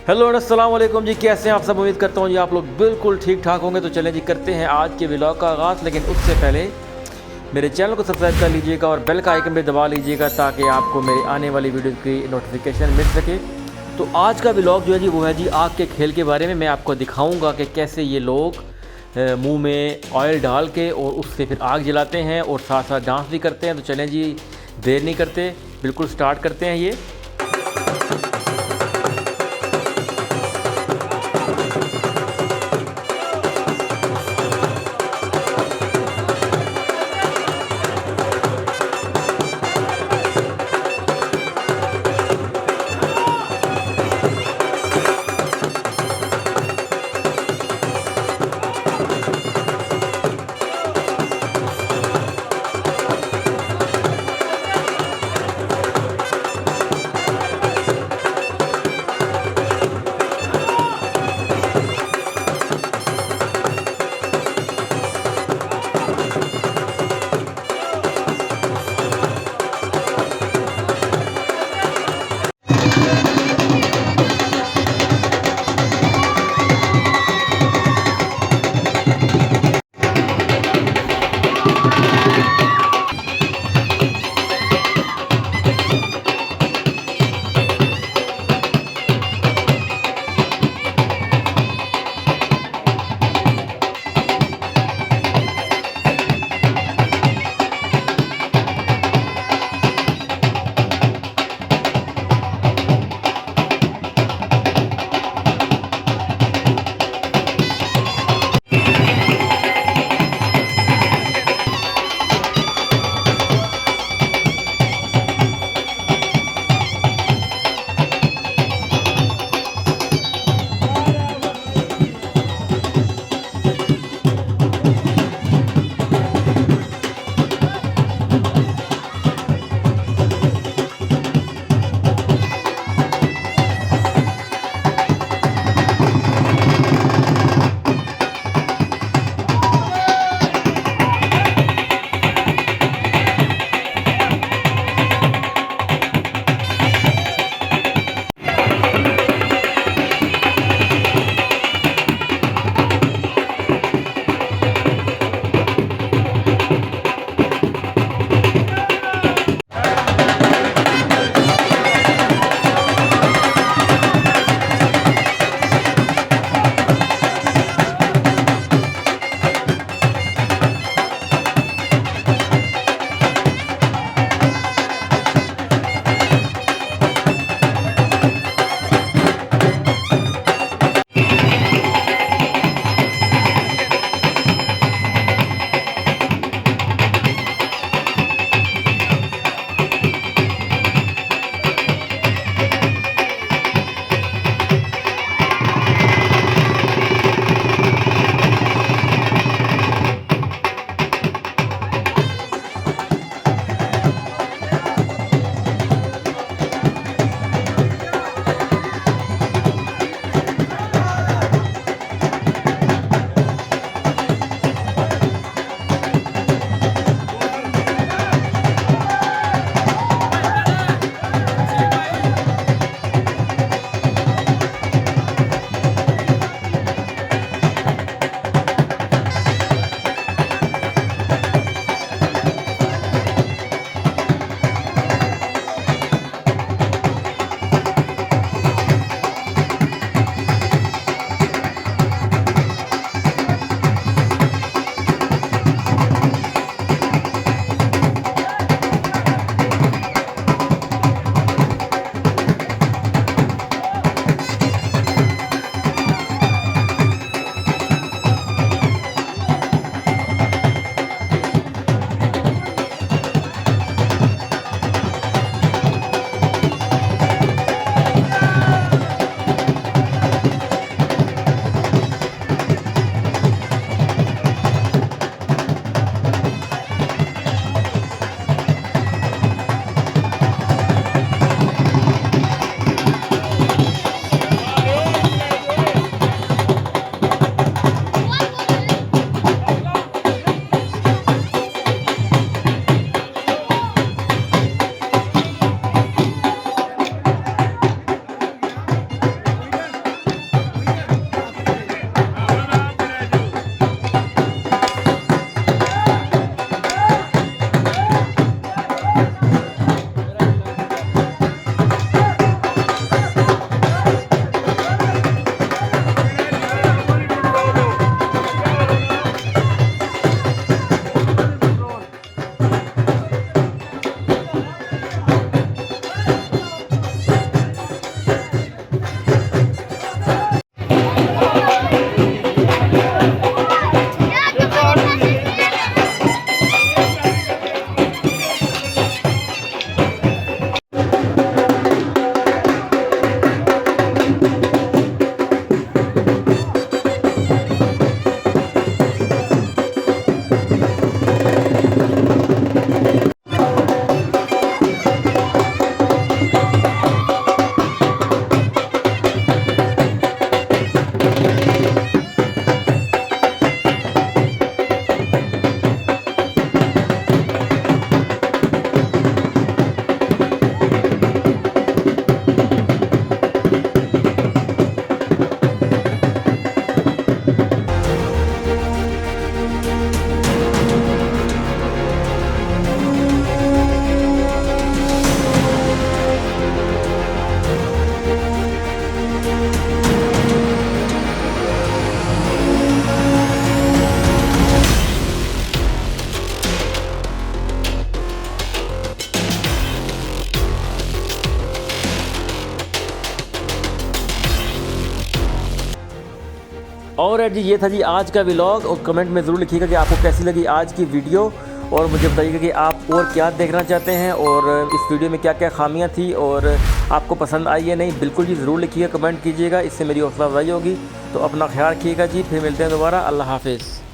Hello अस्सलाम वालेकुम जी, कैसे हैं आप सब। उम्मीद करता हूँ जी आप लोग बिल्कुल ठीक ठाक होंगे। तो चलें जी करते हैं आज के व्लॉग का आगाज़, लेकिन उससे पहले मेरे चैनल को सब्सक्राइब कर लीजिएगा और बेल का आइकन भी दबा लीजिएगा ताकि आपको मेरी आने वाली वीडियो की नोटिफिकेशन मिल सके। तो आज का व्लॉग जो है जी वो है जी आग के खेल के बारे में। मैं आपको दिखाऊँगा कि कैसे ये लोग मुँह में ऑयल डाल के और उससे फिर आग जलाते हैं और साथ साथ डांस भी करते हैं। तो चलें जी देर नहीं करते, बिल्कुल स्टार्ट करते हैं ये। और जी ये था जी आज का व्लॉग, और कमेंट में ज़रूर लिखिएगा कि आपको कैसी लगी आज की वीडियो, और मुझे बताइएगा कि आप और क्या देखना चाहते हैं और इस वीडियो में क्या क्या खामियां थी और आपको पसंद आई है नहीं। बिल्कुल जी ज़रूर लिखिएगा, कमेंट कीजिएगा, इससे मेरी हौसला अफजाई होगी। तो अपना ख्याल रखिएगा जी, फिर मिलते हैं दोबारा। अल्लाह हाफिज़।